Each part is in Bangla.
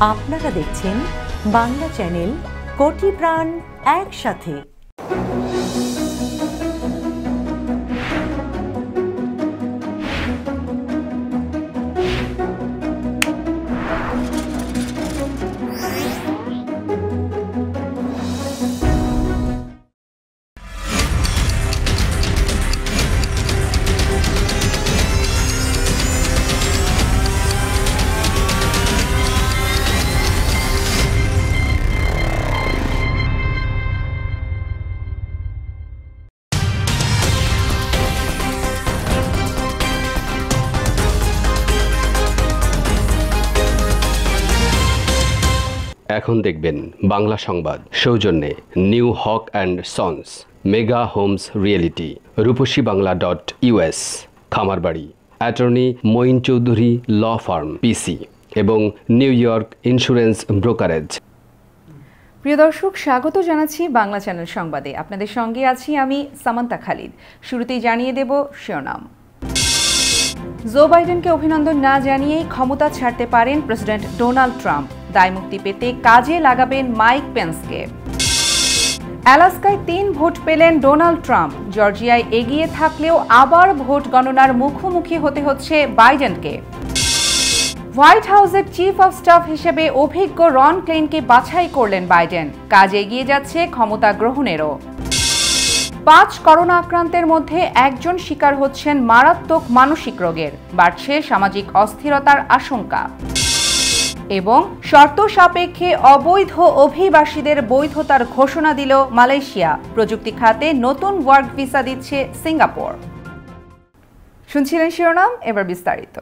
আপনারা দেখছেন বাংলা চ্যানেল কোটি প্রাণ একসাথে। এখন দেখবেন বাংলা সংবাদ সৌজন্যে new Haque and sons, mega homes reality, রূপসীবাংলা.us, খামারবাড়ি, attorney Moin Chowdhury law firm PC এবং নিউ ইয়র্ক ইন্স্যুরেন্স ব্রোকারেজ। প্রিয় দর্শক, স্বাগত জানাচ্ছি বাংলা চ্যানেল সংবাদে। আপনাদের সঙ্গে আছি আমি সামান্তা খালিদ। শুরুতেই জানিয়ে দেব শিরোনাম। জো বাইডেনকে অভিনন্দন না জানিয়েই ক্ষমতা ছাড়তে পারেন প্রেসিডেন্ট ডোনাল্ড ট্রাম্প। দায়মুক্তি পেতে কাজে লাগাবেন মাইক পেন্সকে। অ্যালাস্কায় 3 ভোট পেলেন ডোনাল্ড ট্রাম্প। জর্জিয়ায় এগিয়ে থাকলেও আবার ভোট গণনার মুখোমুখি হতে হচ্ছে বাইডেনকে। হোয়াইট হাউসের চিফ অফ স্টাফ হিসেবে অভিজ্ঞ রন ক্লেইনকে বাছাই করলেন বাইডেন। কাজ এগিয়ে যাচ্ছে ক্ষমতা গ্রহণেরও। 5 করোনা আক্রান্তের মধ্যে একজন শিকার হচ্ছেন মারাত্মক মানসিক রোগের। বাড়ছে সামাজিক অস্থিরতার আশঙ্কা। এবং শর্ত সাপেক্ষে অবৈধ অভিবাসীদের বৈধতার ঘোষণা দিল মালয়েশিয়া। প্রযুক্তি খাতে নতুন ওয়ার্ক ভিসা দিচ্ছে সিঙ্গাপুর। শুনছিলেন শিরোনাম, এবার বিস্তারিত।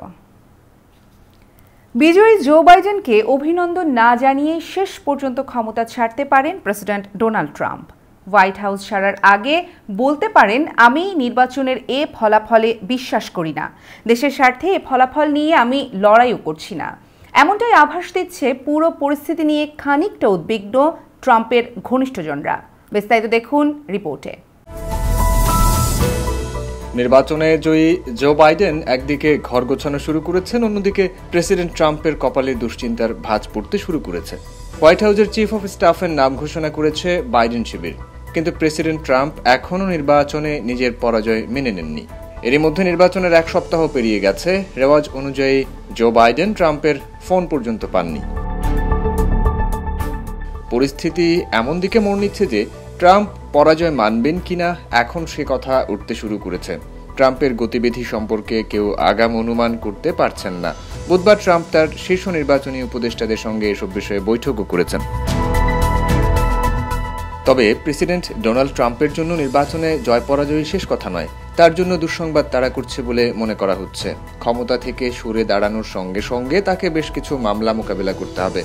বিজয়ী জো বাইডেনকে অভিনন্দন না জানিয়ে শেষ পর্যন্ত ক্ষমতা ছাড়তে পারেন president Donald Trump. White house ছাড়ার আগে বলতে পারেন, আমি নির্বাচনের এ ফলাফলে বিশ্বাস করি না, দেশের স্বার্থে এ ফলাফল নিয়ে আমি লড়াইও করছি না। এমনটাই আভাস দিচ্ছে পুরো পরিস্থিতি নিয়ে খানিকটা উদ্বিগ্ন ট্রাম্পের ঘনিষ্ঠজনরা। বিস্তারিত দেখুন রিপোর্টে। নির্বাচনে জয়ী জো বাইডেন একদিকে ঘর গোছানো শুরু করেছেন, অন্যদিকে প্রেসিডেন্ট ট্রাম্পের কপালে দুশ্চিন্তার ভাঁজ পড়তে শুরু করেছে। হোয়াইট হাউসের চিফ অফ স্টাফের নাম ঘোষণা করেছে বাইডেন শিবির, কিন্তু প্রেসিডেন্ট ট্রাম্প এখনও নির্বাচনে নিজের পরাজয় মেনে নেননি। এরই মধ্যে নির্বাচনের 1 সপ্তাহ পেরিয়ে গেছে, রেওয়াজ অনুযায়ী জো বাইডেন ট্রাম্পের ফোন পর্যন্ত পাননি। পরিস্থিতি এমন দিকে মোড় নিচ্ছে যে ট্রাম্প পরাজয় মানবেন কিনা এখন সে কথা উঠতে শুরু করেছে। ট্রাম্পের গতিবিধি সম্পর্কে কেউ আগাম অনুমান করতে পারছেন না। বুধবার ট্রাম্প তার শীর্ষ নির্বাচনী উপদেষ্টাদের সঙ্গে এসব বিষয়ে বৈঠকও করেছেন। তবে প্রেসিডেন্ট ডোনাল্ড ট্রাম্পের জন্য নির্বাচনে জয় পরাজয় শেষ কথা নয়, তার জন্য দুঃসংবাদ তাড়া করছে বলে মনে করা হচ্ছে। ক্ষমতা থেকে সরে দাঁড়ানোর সঙ্গে সঙ্গে তাকে বেশ কিছু মামলা মোকাবেলা করতে হবে।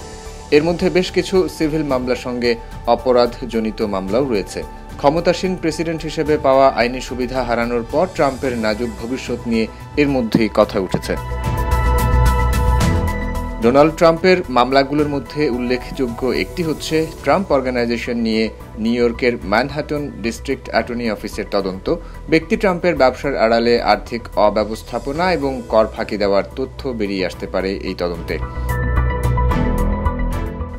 এর মধ্যে বেশ কিছু সিভিল মামলার সঙ্গে অপরাধজনিত মামলাও রয়েছে। ক্ষমতাসীন প্রেসিডেন্ট হিসেবে পাওয়া আইনি সুবিধা হারানোর পর ট্রাম্পের নাজুক ভবিষ্যৎ নিয়ে এর মধ্যেই কথা উঠেছে। ডোনাল্ড ট্রাম্পের মামলাগুলোর মধ্যে উল্লেখযোগ্য একটি হচ্ছে ট্রাম্প অর্গানাইজেশন নিয়ে নিউ ইয়র্কের ম্যানহাটন ডিস্ট্রিক্ট অ্যাটর্নি অফিসের তদন্ত, ব্যক্তি ট্রাম্পের ব্যবসার আড়ালে আর্থিক অব্যবস্থাপনা এবং কর ফাঁকি দেওয়ার তথ্য বেরিয়ে আসতে পারে এই তদন্তে।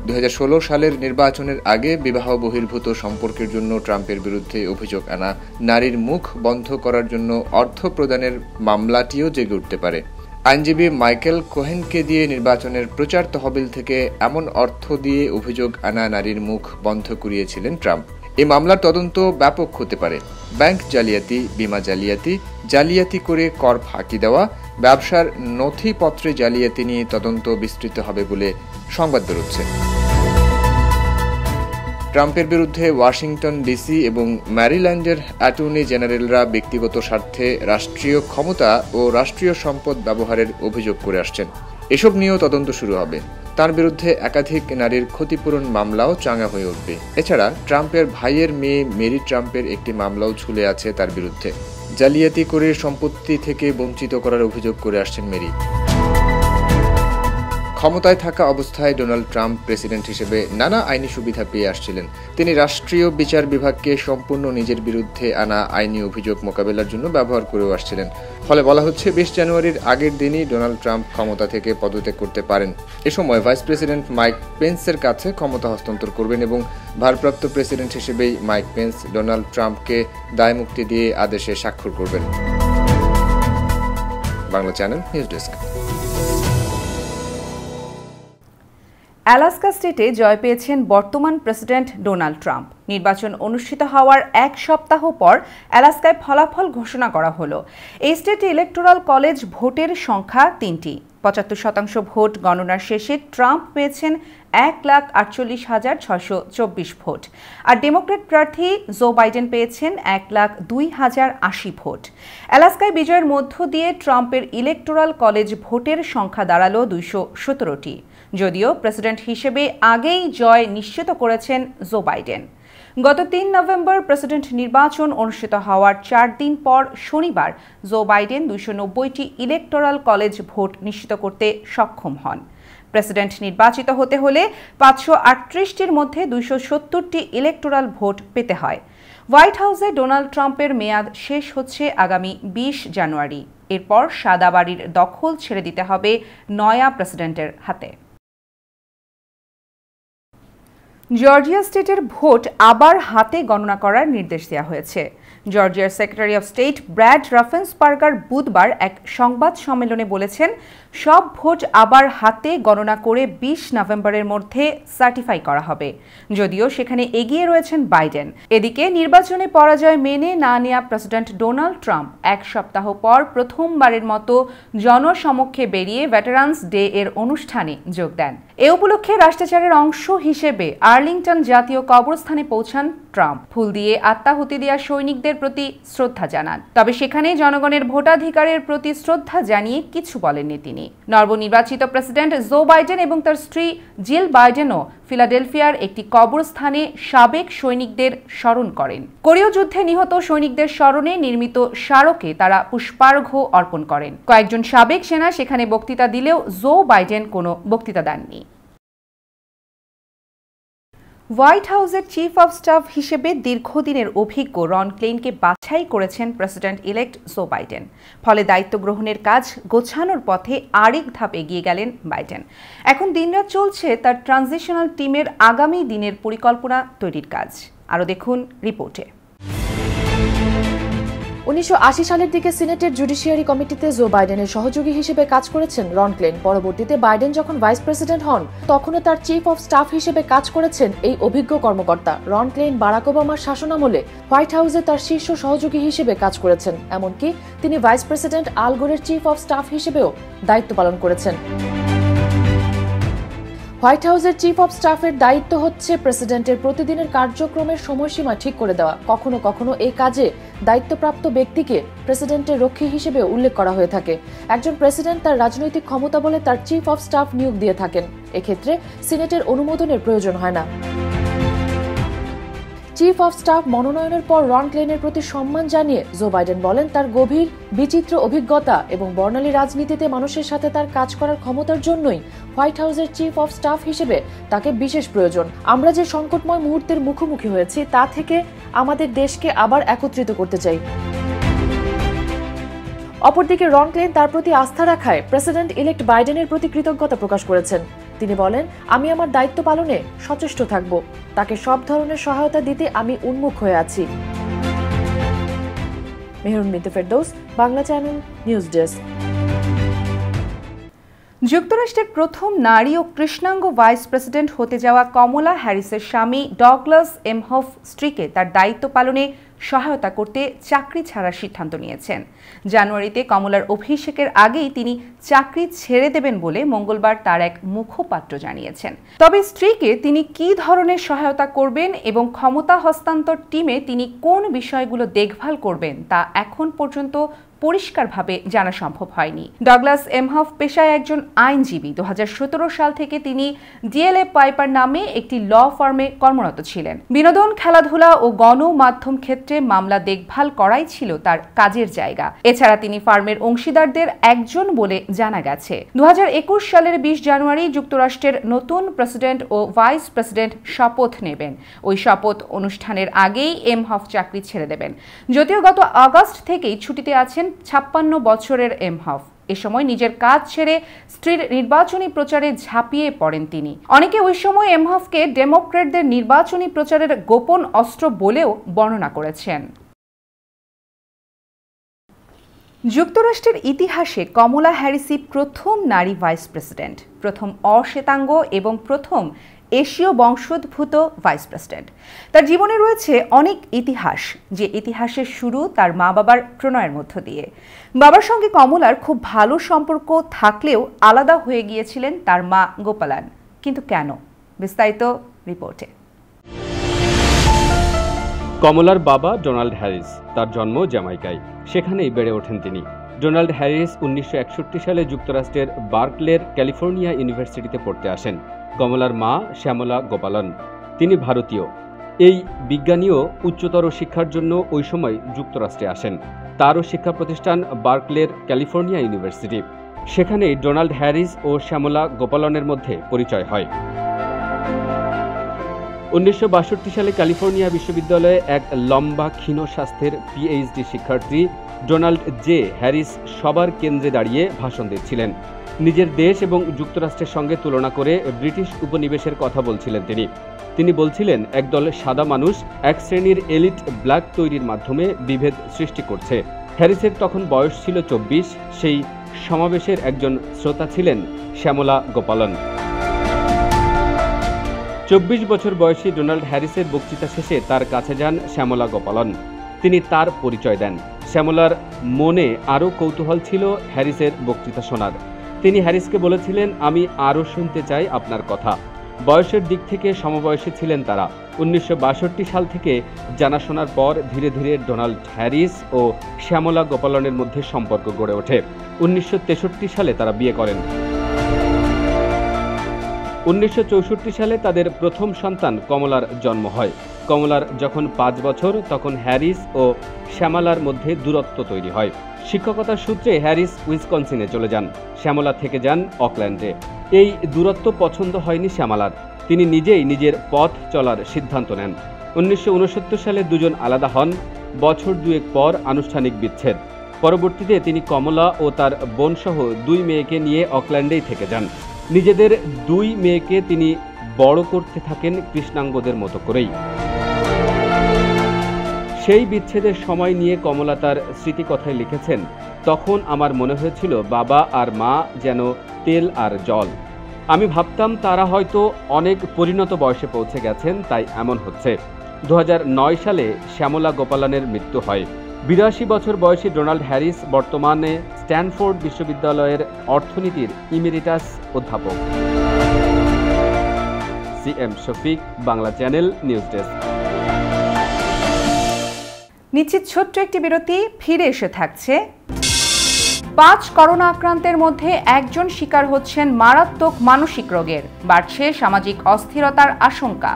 2016 সালের নির্বাচনের আগে বিবাহ বহির্ভূত সম্পর্কের জন্য ট্রাম্পের বিরুদ্ধে অভিযোগ আনা নারীর মুখ বন্ধ করার জন্য অর্থ প্রদানের মামলাটিও জেগে উঠতে পারে। আইনজীবী মাইকেল কোহেনকে দিয়ে নির্বাচনের প্রচার তহবিল থেকে এমন অর্থ দিয়ে অভিযোগ আনা নারীর মুখ বন্ধ করিয়েছিলেন ট্রাম্প। এই মামলার তদন্ত ব্যাপক হতে পারে। ব্যাংক জালিয়াতি, বীমা জালিয়াতি, জালিয়াতি করে কর ফাঁকি দেওয়া, ব্যবসার নথিপত্রে জালিয়াতি নিয়ে তদন্ত বিস্তৃত হবে বলে সংবাদ বেরোচ্ছে। ট্রাম্পের বিরুদ্ধে ওয়াশিংটন ডিসি এবং ম্যারিল্যান্ডের অ্যাটর্নি জেনারেলরা ব্যক্তিগত স্বার্থে রাষ্ট্রীয় ক্ষমতা ও রাষ্ট্রীয় সম্পদ ব্যবহারের অভিযোগ করে আসছেন। এসব নিয়েও তদন্ত শুরু হবে। তার বিরুদ্ধে একাধিক নারীর ক্ষতিপূরণ মামলাও চাঙা হয়ে উঠবে। এছাড়া ট্রাম্পের ভাইয়ের মেয়ে মেরি ট্রাম্পের একটি মামলাও ঝুলে আছে তার বিরুদ্ধে। জালিয়াতি করে সম্পত্তি থেকে বঞ্চিত করার অভিযোগ করে আসছেন মেরি। ক্ষমতায় থাকা অবস্থায় ডোনাল্ড ট্রাম্প প্রেসিডেন্ট হিসেবে নানা আইনি সুবিধা পেয়ে আসছিলেন। তিনি রাষ্ট্রীয় বিচার বিভাগকে সম্পূর্ণ নিজের বিরুদ্ধে আনা আইনি অভিযোগ মোকাবেলার জন্য ব্যবহার করেও আসছিলেন। ফলে বলা হচ্ছে 20 জানুয়ারির আগের দিনই ডোনাল্ড ট্রাম্প ক্ষমতা থেকে পদত্যাগ করতে পারেন। এ সময় ভাইস প্রেসিডেন্ট মাইক পেন্সের কাছে ক্ষমতা হস্তান্তর করবেন এবং ভারপ্রাপ্ত প্রেসিডেন্ট হিসেবেই মাইক পেন্স ডোনাল্ড ট্রাম্পকে দায়মুক্তি দিয়ে আদেশে স্বাক্ষর করবেন। Bangla channel news desk. Alaska স্টেটে জয় পেয়েছেন বর্তমান প্রেসিডেন্ট ডোনাল্ড ট্রাম্প। নির্বাচন অনুষ্ঠিত হওয়ার এক সপ্তাহ পর অ্যালাস্কায় ফলাফল ঘোষণা করা হলো। এই স্টেটে ইলেকটোরাল কলেজ ভোটের সংখ্যা 3টি। 75% ভোট গণনার শেষে ট্রাম্প পেয়েছেন 1,48,624 ভোট, আর ডেমোক্র্যাট প্রার্থী জো বাইডেন পেয়েছেন 1,02,080 ভোট। অ্যালাস্কায় বিজয়ের মধ্য দিয়ে ট্রাম্পের ইলেকটোরাল কলেজ ভোটের সংখ্যা দাঁড়ালো 217টি, যদিও প্রেসিডেন্ট হিসেবে আগেই জয় নিশ্চিত করেছেন জো বাইডেন। গত 3 নভেম্বর প্রেসিডেন্ট নির্বাচন অনুষ্ঠিত হওয়ার 4 দিন পর শনিবার জো বাইডেন 290টি ইলেকটোরাল কলেজ ভোট নিশ্চিত করতে সক্ষম হন। প্রেসিডেন্ট নির্বাচিত হতে হলে 538টির মধ্যে 270টি ইলেকটোরাল ভোট পেতে হয়। হোয়াইট হাউসে ডোনাল্ড ট্রাম্পের মেয়াদ শেষ হচ্ছে আগামী 20 জানুয়ারি। এরপর সাদা বাড়ির দখল ছেড়ে দিতে হবে নয়া প্রেসিডেন্টের হাতে। জর্জিয়া স্টেটের ভোট আবার হাতে গণনা করার নির্দেশ দেওয়া হয়েছে। জর্জিয়ার সেক্রেটারি অফ স্টেট ব্র্যাড রাফেন্সবার্গার বুধবার এক সংবাদ সম্মেলনে বলেছেন, সব ভোট আবার হাতে গণনা করে 20 নভেম্বরের মধ্যে সার্টিফাই করা হবে, যদিও সেখানে এগিয়ে রয়েছেন বাইডেন। এদিকে নির্বাচনে পরাজয় মেনে না নেওয়া প্রেসিডেন্ট ডোনাল্ড ট্রাম্প এক সপ্তাহ পর প্রথমবারের মতো জনসমক্ষে বেরিয়ে ভেটারান্স ডে এর অনুষ্ঠানে যোগ দেন। এ উপলক্ষে রাষ্ট্রচারের অংশ হিসেবে আর্লিংটন জাতীয় কবরস্থানে পৌঁছান ট্রাম্প। ফুল দিয়ে আত্মাহুতি দেওয়া সৈনিকদের প্রতি শ্রদ্ধা জানান। তবে সেখানে জনগণের ভোটাধিকারের প্রতি শ্রদ্ধা জানিয়ে কিছু বলেননি তিনি। নবনির্বাচিত প্রেসিডেন্ট জো বাইডেন এবং তার স্ত্রী জিল বাইডেনও ফিলাডেলফিয়ার একটি কবরস্থানে সাবেক সৈনিকদের স্মরণ করেন। কোরীয় যুদ্ধে নিহত সৈনিকদের স্মরণে নির্মিত স্মারকে তারা পুষ্পার্ঘ্য অর্পণ করেন। কয়েকজন সাবেক সেনা সেখানে বক্তৃতা দিলেও জো বাইডেন কোনো বক্তৃতা দেননি। হোয়াইট হাউসের চিফ অব স্টাফ হিসেবে দীর্ঘদিনের অভিজ্ঞ রন ক্লেইনকে বাছাই করেছেন প্রেসিডেন্ট ইলেক্ট জো বাইডেন। ফলে দায়িত্ব গ্রহণের কাজ গোছানোর পথে আরেক ধাপ এগিয়ে গেলেন বাইডেন। এখন দিনরাত চলছে তার ট্রানজিশনাল টিমের আগামী দিনের পরিকল্পনা তৈরির কাজ। আরও দেখুন রিপোর্টে। 1980 সালের দিকে সিনেটের জুডিশিয়ারি কমিটিতে জো বাইডেনের সহযোগী হিসেবে কাজ করেছেন রন ক্লেইন। পরবর্তীতে বাইডেন যখন ভাইস প্রেসিডেন্ট হন তখনও তার চিফ অফ স্টাফ হিসেবে কাজ করেছেন এই অভিজ্ঞ কর্মকর্তা। রন ক্লেইন বারাক ওবামার শাসনামলে হোয়াইট হাউসে তার শীর্ষ সহযোগী হিসেবে কাজ করেছেন। এমনকি তিনি ভাইস প্রেসিডেন্ট আল গোরের চিফ অফ স্টাফ হিসেবেও দায়িত্ব পালন করেছেন। হোয়াইট হাউসের চিফ অব স্টাফের দায়িত্ব হচ্ছে প্রেসিডেন্টের প্রতিদিনের কার্যক্রমের সময়সীমা ঠিক করে দেওয়া। কখনো কখনো এই কাজে দায়িত্বপ্রাপ্ত ব্যক্তিকে প্রেসিডেন্টের রক্ষী হিসেবে উল্লেখ করা হয়ে থাকে। একজন প্রেসিডেন্ট তার রাজনৈতিক ক্ষমতা বলে তার চিফ অব স্টাফ নিয়োগ দিয়ে থাকেন। এক্ষেত্রে সিনেটের অনুমোদনের প্রয়োজন হয় না। চিফ অব স্টাফ মনোনয়নের পর রন ক্লেইনের প্রতি সম্মান জানিয়ে জো বাইডেন বলেন, তার গভীর বিচিত্র অভিজ্ঞতা এবং বর্ণালী রাজনীতিতে মানুষের সাথে তার কাজ করার ক্ষমতার জন্যই হোয়াইট হাউসের চিফ অব স্টাফ হিসেবে তাকে বিশেষ প্রয়োজন। আমরা যে সংকটময় মুহূর্তের মুখোমুখি হয়েছি তা থেকে আমাদের দেশকে আবার একত্রিত করতে চাই। অপরদিকে রন ক্লেইন তার প্রতি আস্থা রাখায় প্রেসিডেন্ট ইলেক্ট বাইডেনের প্রতি কৃতজ্ঞতা প্রকাশ করেছেন। তিনি বলেন, আমি আমার দায়িত্ব পালনে সচেষ্ট থাকব, তাকে সব ধরনের সহায়তা দিতে আমি উন্মুখ হয়ে আছি। মেহরুন বিনতে Ferdous, Bangla channel, news desk. যুক্তরাষ্ট্রের প্রথম নারী ও কৃষ্ণাঙ্গ ভাইস প্রেসিডেন্ট হতে যাওয়া কমলা হ্যারিসের স্বামী ডগলাস এমহফ স্ত্রীকে তার দায়িত্ব পালনে সহায়তা করতে চাকরি ছাড়ার সিদ্ধান্ত নিয়েছেন। জানুয়ারিতে কমলার অভিষেকের আগেই তিনি চাকরি ছেড়ে দেবেন বলে মঙ্গলবার তার এক মুখপাত্র জানিয়েছেন। তবে স্ত্রীকে তিনি কী ধরনের সহায়তা করবেন এবং ক্ষমতা হস্তান্তর টিমে তিনি কোন বিষয়গুলো দেখভাল করবেন তা এখন পর্যন্ত পরিষ্কারভাবে জানা সম্ভব হয়নি। ডগলাস এমহফ পেশায় একজন আইনজীবী। 2017 সাল থেকে তিনি ডিএলএ পাইপার নামে একটি ল ফার্মে কর্মরত ছিলেন। বিনোদন, খেলাধুলা ও গণমাধ্যম ক্ষেত্রে মামলা দেখভাল করাই ছিল তার কাজের জায়গা। এছাড়া তিনি ফার্মের অংশীদারদের একজন বলে জানা গেছে। 2021 সালের 20 জানুয়ারি যুক্তরাষ্ট্রের নতুন প্রেসিডেন্ট ও ভাইস প্রেসিডেন্ট শপথ নেবেন। ওই শপথ অনুষ্ঠানের আগেই এমহফ চাকরি ছেড়ে দেবেন। যদিও গত আগস্ট থেকেই ছুটিতে আছেন 56 বছরের এমহফ। এ সময় নিজের কাজ ছেড়ে স্ত্রীর নির্বাচনী প্রচারে ঝাঁপিয়ে পড়েন তিনি। অনেকে ওই সময় এমহফকে ডেমোক্র্যাটদের নির্বাচনী প্রচারের গোপন অস্ত্র বলেও বর্ণনা করেছেন। যুক্তরাষ্ট্রের ইতিহাসে কমলা হ্যারিসই প্রথম নারী ভাইস প্রেসিডেন্ট, প্রথম অশ্বেতাঙ্গ এবং প্রথম এশীয় বংশোদ্ভূত ভাইস প্রেসিডেন্ট। তার জীবনে রয়েছে অনেক ইতিহাস, যে ইতিহাসের শুরু তার মা বাবার প্রণয়ের মধ্য দিয়ে। বাবার সঙ্গে কমলার খুব ভালো সম্পর্ক থাকলেও আলাদা হয়ে গিয়েছিলেন তার মা গোপালান। কিন্তু কেন? বিস্তারিত রিপোর্টে। কমলার বাবা ডোনাল্ড হ্যারিস, তার জন্ম জ্যামাইকায়, সেখানেই বেড়ে ওঠেন তিনি। ডোনাল্ড হ্যারিস 1961 সালে যুক্তরাষ্ট্রের বার্কলের ক্যালিফোর্নিয়া ইউনিভার্সিটিতে পড়তে আসেন। কমলার মা শ্যামলা গোপালন, তিনি ভারতীয়। এই বিজ্ঞানীও উচ্চতর শিক্ষার জন্য ওই সময় যুক্তরাষ্ট্রে আসেন। তারও শিক্ষা প্রতিষ্ঠান বার্কলের ক্যালিফোর্নিয়া ইউনিভার্সিটি। সেখানেই ডোনাল্ড হ্যারিস ও শ্যামলা গোপালনের মধ্যে পরিচয় হয়। 1962 সালে ক্যালিফোর্নিয়া বিশ্ববিদ্যালয়ে এক লম্বা ক্ষীণ স্বাস্থ্যের পিএইচডি শিক্ষার্থী ডোনাল্ড জে হ্যারিস সবার কেন্দ্রে দাঁড়িয়ে ভাষণ দিচ্ছিলেন। নিজের দেশ এবং যুক্তরাষ্ট্রের সঙ্গে তুলনা করে ব্রিটিশ উপনিবেশের কথা বলছিলেন তিনি বলছিলেন একদল সাদা মানুষ এক শ্রেণীর এলিট ব্ল্যাক তৈরির মাধ্যমে বিভেদ সৃষ্টি করছে। হ্যারিসের তখন বয়স ছিল 24। সেই সমাবেশের একজন শ্রোতা ছিলেন শ্যামলা গোপালন। 24 বছর বয়সী ডোনাল্ড হ্যারিসের বক্তৃতা শেষে তার কাছে যান শ্যামলা গোপালন। তিনি তার পরিচয় দেন। শ্যামলার মনে আরও কৌতূহল ছিল হ্যারিসের বক্তৃতা শোনার। তিনি হ্যারিসকে বলেছিলেন, আমি আরও শুনতে চাই আপনার কথা। বয়সের দিক থেকে সমবয়সী ছিলেন তারা। 1962 সাল থেকে জানাশোনার পর ধীরে ধীরে ডোনাল্ড হ্যারিস ও শ্যামলা গোপালনের মধ্যে সম্পর্ক গড়ে ওঠে। 1963 সালে তারা বিয়ে করেন। 1964 সালে তাদের প্রথম সন্তান কমলার জন্ম হয়। কমলার যখন 5 বছর, তখন হ্যারিস ও শ্যামলার মধ্যে দূরত্ব তৈরি হয়। শিক্ষকতার সূত্রে হ্যারিস উইসকনসিনে চলে যান, শ্যামলা থেকে যান অকল্যান্ডে। এই দূরত্ব পছন্দ হয়নি শ্যামলার। তিনি নিজেই নিজের পথ চলার সিদ্ধান্ত নেন। 1969 সালে দুজন আলাদা হন। বছর দুয়েক পর আনুষ্ঠানিক বিচ্ছেদ। পরবর্তীতে তিনি কমলা ও তার বোনসহ 2 মেয়েকে নিয়ে অকল্যান্ডেই থেকে যান। নিজেদের 2 মেয়েকে তিনি বড় করতে থাকেন কৃষ্ণাঙ্গদের মতো করেই। সেই বিচ্ছেদের সময় নিয়ে কমলা তার স্মৃতিকথায় লিখেছেন, তখন আমার মনে হয়েছিল বাবা আর মা যেন তেল আর জল। আমি ভাবতাম তারা হয়তো অনেক পরিণত বয়সে পৌঁছে গেছেন, তাই এমন হচ্ছে। 2009 সালে শ্যামলা গোপালনের মৃত্যু হয়। 82 বছর বয়সী ডোনাল্ড হ্যারিস বর্তমানে স্ট্যানফোর্ড বিশ্ববিদ্যালয়ের অর্থনীতির ইমেরিটাস অধ্যাপক। CM Shafiq, Bangla channel news desk. নিশ্চিত ছোট্ট একটি বিরতি, ফিরে এসে থাকছে। 5 করোনা আক্রান্তের মধ্যে একজন শিকার হচ্ছেন মারাত্মক মানসিক রোগের। বাড়ছে সামাজিক অস্থিরতার আশঙ্কা।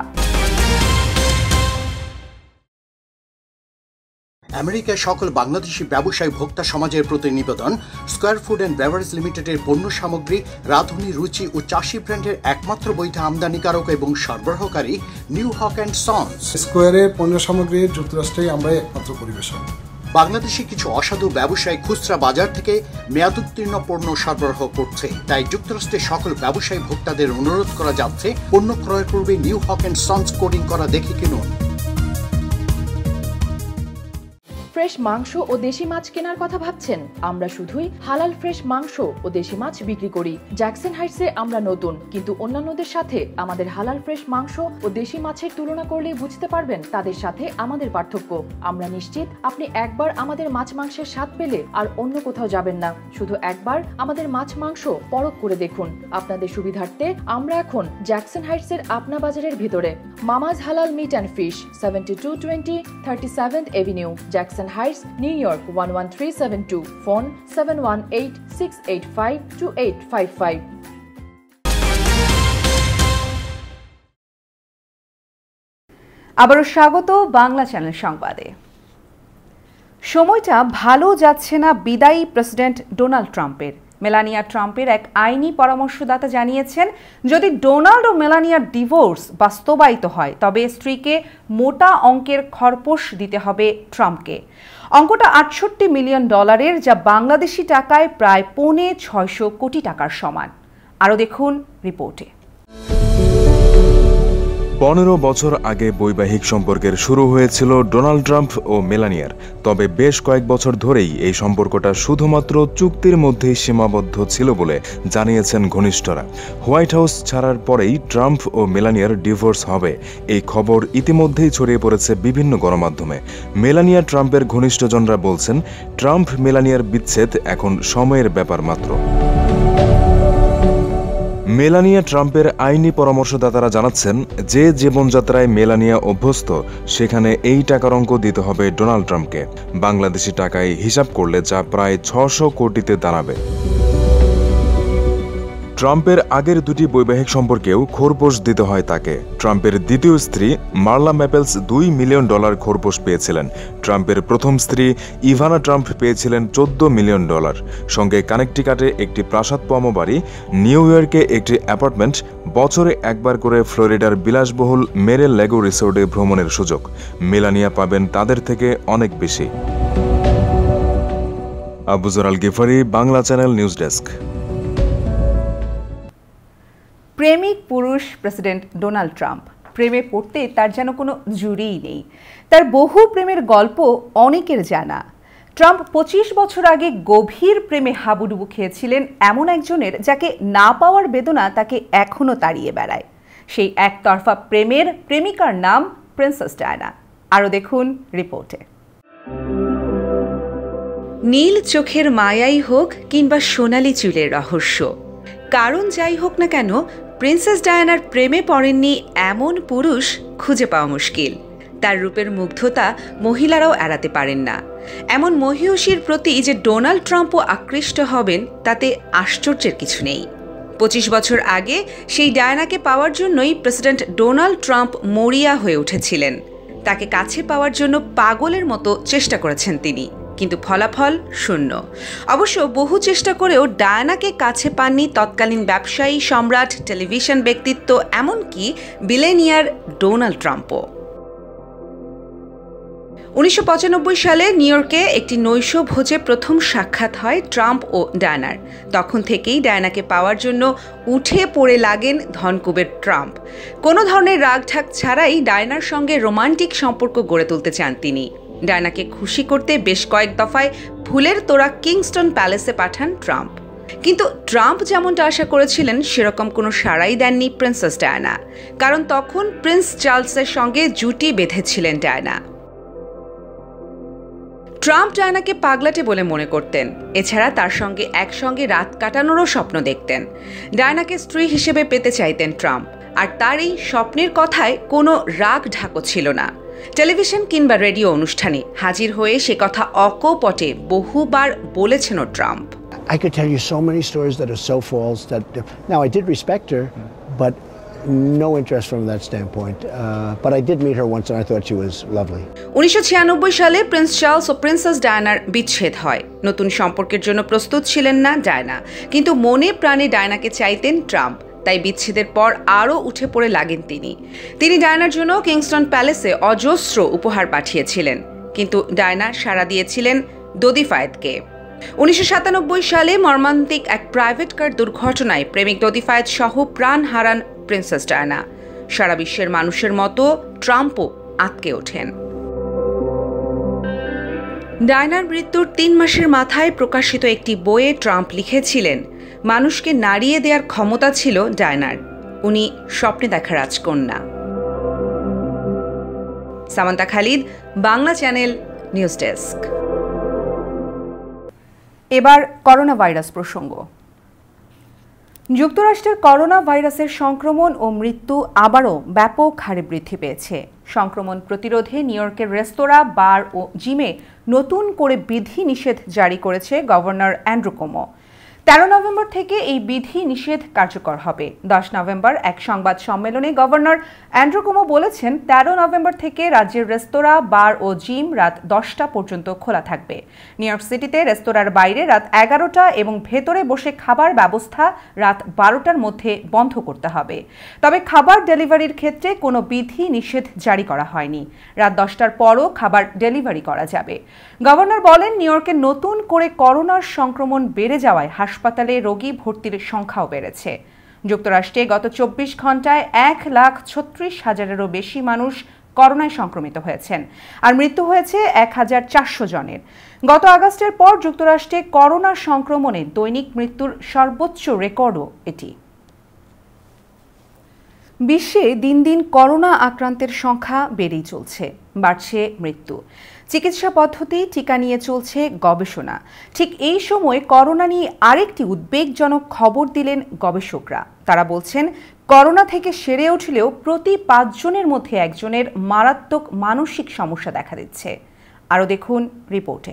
আমেরিকার সকল বাংলাদেশি ব্যবসায়ী ভোক্তা সমাজের প্রতি নিবেদন, স্কয়ার ফুড অ্যান্ড বেভারেজ লিমিটেডের পণ্য সামগ্রী রাঁধুনি, রুচি ও চাষি ব্র্যান্ডের একমাত্র বৈধ আমদানিকারক এবং সরবরাহকারী নিউ হক অ্যান্ড সন্স। স্কয়ারের পণ্য সামগ্রী যুক্তরাষ্ট্রে আমরা একমাত্র পরিবেশক। বাংলাদেশে কিছু অসাধু ব্যবসায়ী খুচরা বাজার থেকে মেয়াদোত্তীর্ণ পণ্য সরবরাহ করছে, তাই যুক্তরাষ্ট্রের সকল ব্যবসায়ী ভোক্তাদের অনুরোধ করা যাচ্ছে পণ্য ক্রয়ের পূর্বে new Haque and sons coding করা দেখে কিনুন। ফ্রেশ মাংস ও দেশি মাছ কেনার কথা ভাবছেন? আমরা শুধুই হালাল ফ্রেশ মাংস ও দেশি মাছ বিক্রি করি। জ্যাকসন হাইটসে আমরা নতুন, কিন্তু অন্যান্যদের সাথে আমাদের হালাল ফ্রেশ মাংস ও দেশি মাছের তুলনা করলেই বুঝতে পারবেন তাদের সাথে আমাদের পার্থক্য। আমরা নিশ্চিত আপনি একবার আমাদের মাছ মাংসের স্বাদ পেলে আর অন্য কোথাও যাবেন না। শুধু একবার আমাদের মাছ মাংস পরখ করে দেখুন। আপনাদের সুবিধার্থে আমরা এখন জ্যাকসন হাইটসের আপনা বাজারের ভিতরে। Mama's halal meat and fish, 7220 37th avenue, Jackson Heights, New York 11372. Phone 718-685-2855. আবারও স্বাগত বাংলা চ্যানেল সংবাদে। সময়টা ভালো যাচ্ছে না বিদায়ী প্রেসিডেন্ট ডোনাল্ড ট্রাম্পের। মেলানিয়া ট্রাম্পের এক আইনি পরামর্শদাতা জানিয়েছেন, যদি ডোনাল্ড ও মেলানিয়ার ডিভোর্স বাস্তবায়িত হয় তবে স্ত্রীকে মোটা অঙ্কের খরপোশ দিতে হবে ট্রাম্পকে। অঙ্কটা $68 মিলিয়ন, যা বাংলাদেশি টাকায় প্রায় 650 কোটি টাকার সমান। আরও দেখুন রিপোর্টে। 15 বছর আগে বৈবাহিক সম্পর্কের শুরু হয়েছিল ডোনাল্ড ট্রাম্প ও মেলানিয়ার। তবে বেশ কয়েক বছর ধরেই এই সম্পর্কটা শুধুমাত্র চুক্তির মধ্যেই সীমাবদ্ধ ছিল বলে জানিয়েছেন ঘনিষ্ঠরা। হোয়াইট হাউস ছাড়ার পরেই ট্রাম্প ও মেলানিয়ার ডিভোর্স হবে, এই খবর ইতিমধ্যেই ছড়িয়ে পড়েছে বিভিন্ন গণমাধ্যমে। মেলানিয়া ট্রাম্পের ঘনিষ্ঠজনরা বলছেন, ট্রাম্প মেলানিয়ার বিচ্ছেদ এখন সময়ের ব্যাপার মাত্র। মেলানিয়া ট্রাম্পের আইনি পরামর্শদাতারা জানাচ্ছেন, যে জীবনযাত্রায় মেলানিয়া অভ্যস্ত সেখানে এই টাকার অঙ্ক দিতে হবে ডোনাল্ড ট্রাম্পকে। বাংলাদেশি টাকায় হিসাব করলে যা প্রায় 600 কোটিতে দাঁড়াবে। ট্রাম্পের আগের দুটি বৈবাহিক সম্পর্কেও খোরপোশ দিতে হয় তাকে। ট্রাম্পের দ্বিতীয় স্ত্রী মার্লা ম্যাপেলস $2 মিলিয়ন খোরপোশ পেয়েছিলেন। ট্রাম্পের প্রথম স্ত্রী ইভানা ট্রাম্প পেয়েছিলেন $14 মিলিয়ন। সঙ্গে কানেকটিকাটে একটি প্রাসাদপম বাড়ি, নিউ ইয়র্কে একটি অ্যাপার্টমেন্ট, বছরে একবার করে ফ্লোরিডার বিলাসবহুল মেরেল লেগো রিসোর্টে ভ্রমণের সুযোগ। মেলানিয়া পাবেন তাদের থেকে অনেক বেশি। Abuzar Al Gifari, Bangla channel news desk. প্রেমিক পুরুষ প্রেসিডেন্ট ডোনাল্ড ট্রাম্প। প্রেমে পড়তে তার যেন কোনো জুড়িই নেই। তার বহু প্রেমের গল্প অনেকের জানা। ট্রাম্প 25 বছর আগে গভীর প্রেমে হাবুডুবু খেয়েছিলেন এমন একজনের, যাকে না পাওয়ার বেদনা তাকে এখনও তাড়িয়ে বেড়ায়। সেই একতরফা প্রেমের প্রেমিকার নাম প্রিন্সেস ডায়ানা। আরও দেখুন রিপোর্টে। নীল চোখের মায়াই হোক কিংবা সোনালি চুলের রহস্য, কারণ যাই হোক না কেন, প্রিন্সেস ডায়ানার প্রেমে পড়েননি এমন পুরুষ খুঁজে পাওয়া মুশকিল। তার রূপের মুগ্ধতা মহিলারাও এড়াতে পারেন না। এমন মহিষীর প্রতি যে ডোনাল্ড ট্রাম্পও আকৃষ্ট হবেন তাতে আশ্চর্যের কিছু নেই। 25 বছর আগে সেই ডায়ানাকে পাওয়ার জন্যই প্রেসিডেন্ট ডোনাল্ড ট্রাম্প মরিয়া হয়ে উঠেছিলেন। তাকে কাছে পাওয়ার জন্য পাগলের মতো চেষ্টা করেছেন তিনি, কিন্তু ফলাফল শূন্য। অবশ্য বহু চেষ্টা করেও ডায়ানাকে কাছে পাননি তৎকালীন ব্যবসায়ী, সম্রাট, টেলিভিশন ব্যক্তিত্ব, এমনকি বিলেনিয়ার ডোনাল্ড ট্রাম্পও। 1995 সালে নিউ ইয়র্কে একটি নৈশ ভোজে প্রথম সাক্ষাৎ হয় ট্রাম্প ও ডায়ানার। তখন থেকেই ডায়ানাকে পাওয়ার জন্য উঠে পড়ে লাগেন ধনকুবের ট্রাম্প। কোনো ধরনের রাগঢাক ছাড়াই ডায়ানার সঙ্গে রোমান্টিক সম্পর্ক গড়ে তুলতে চান তিনি। ডায়ানাকে খুশি করতে বেশ কয়েক দফায় ফুলের তোড়া কিংস্টন প্যালেসে পাঠান ট্রাম্প। কিন্তু ট্রাম্প যেমনটা আশা করেছিলেন সেরকম কোনো সাড়াই দেননি প্রিন্সেস ডায়ানা, কারণ তখন প্রিন্স চার্লসের সঙ্গে জুটি বেঁধেছিলেন ডায়ানা। ট্রাম্প ডায়ানাকে পাগলাটে বলে মনে করতেন। এছাড়া তার সঙ্গে একসঙ্গে রাত কাটানোরও স্বপ্ন দেখতেন। ডায়ানাকে স্ত্রী হিসেবে পেতে চাইতেন ট্রাম্প, আর তার এই স্বপ্নের কথায় কোনো রাগ ঢাকো ছিল না। টেলিভিশন কিংবা রেডিও অনুষ্ঠানে হাজির হয়ে সে কথা অকপটে বহুবার বলেছেন Trump. I could tell you so many stories that are so false that now I did respect her, but no interest from that standpoint. But I did meet her once and I thought she was lovely. 1996 সালে প্রিন্স চার্লস ও প্রিন্সেস ডায়ানার বিচ্ছেদ হয়। নতুন সম্পর্কের জন্য প্রস্তুত ছিলেন না ডায়ানা, কিন্তু মনে প্রাণে ডায়ানাকে চাইতেন ট্রাম্প। তাই বিচ্ছেদের পর আরও উঠে পড়ে লাগেন তিনি ডায়ানার জন্য কিংস্টন প্যালেসে অজস্র উপহার পাঠিয়েছিলেন, কিন্তু ডায়ানা সাড়া দিয়েছিলেন দোদি ফায়েদকে। 1997 সালে মর্মান্তিক এক প্রাইভেট কার দুর্ঘটনায় প্রেমিক দোদি ফায়েদ সহ প্রাণ হারান প্রিন্সেস ডায়ানা। সারা বিশ্বের মানুষের মতো ট্রাম্পও আঁতকে ওঠেন। ডায়ানার মৃত্যুর 3 মাসের মাথায় প্রকাশিত একটি বইয়ে ট্রাম্প লিখেছিলেন, মানুষকে নাড়িয়ে দেওয়ার ক্ষমতা ছিল ডায়ানার, উনি স্বপ্নে দেখা রাজকন্যা। Samanta Khalid, Bangla channel news desk. এবার করোনা ভাইরাস প্রসঙ্গ। যুক্তরাষ্ট্রের করোনা ভাইরাসের সংক্রমণ ও মৃত্যু আবারও ব্যাপক হারে বৃদ্ধি পেয়েছে। সংক্রমণ প্রতিরোধে নিউ ইয়র্কের রেস্তোরাঁ, বার ও জিমে নতুন করে বিধি নিষেধ জারি করেছে গভর্নর অ্যান্ড্রু কুমো। 13 নভেম্বর থেকে এই বিধি নিষেধ কার্যকর হবে। 10 নভেম্বর এক সংবাদ সম্মেলনে গভর্নর অ্যান্ড্রু কুমো বলেছেন, 13 নভেম্বর থেকে রাজ্যের রেস্তোরাঁ, বার ও জিম রাত 10টা পর্যন্ত খোলা থাকবে। নিউ ইয়র্ক সিটিতে রেস্তোরাঁর বাইরে রাত 11টা এবং ভেতরে বসে খাবার ব্যবস্থা রাত 12টার মধ্যে বন্ধ করতে হবে। তবে খাবার ডেলিভারির ক্ষেত্রে কোনো বিধি নিষেধ জারি করা হয়নি। রাত 10টার পরও খাবার ডেলিভারি করা যাবে। গভর্নর বলেন, নিউ ইয়র্কে নতুন করে করোনার সংক্রমণ বেড়ে যাওয়ায় হাসপাতালে রোগী ভর্তির সংখ্যাও বেড়েছে। যুক্তরাষ্ট্রে গত 24 ঘন্টায় 1,36,000-এরও বেশি মানুষ করোনায় সংক্রমিত হয়েছেন, আর মৃত্যু হয়েছে 1,400 জনের। গত আগস্টের পর যুক্তরাষ্ট্রে করোনা সংক্রমণে দৈনিক মৃত্যুর সর্বোচ্চ রেকর্ডও এটি। বিশ্বে দিন দিন করোনা আক্রান্তের সংখ্যা বেড়েই চলছে, বাড়ছে মৃত্যু। চিকিৎসা পদ্ধতি, টিকা নিয়ে চলছে গবেষণা। ঠিক এই সময় করোনা নিয়ে আরেকটি উদ্বেগজনক খবর দিলেন গবেষকরা। তারা বলছেন, করোনা থেকে সেরে উঠলেও প্রতি 5 জনের মধ্যে একজনের মারাত্মক মানসিক সমস্যা দেখা দিচ্ছে। আরও দেখুন রিপোর্টে।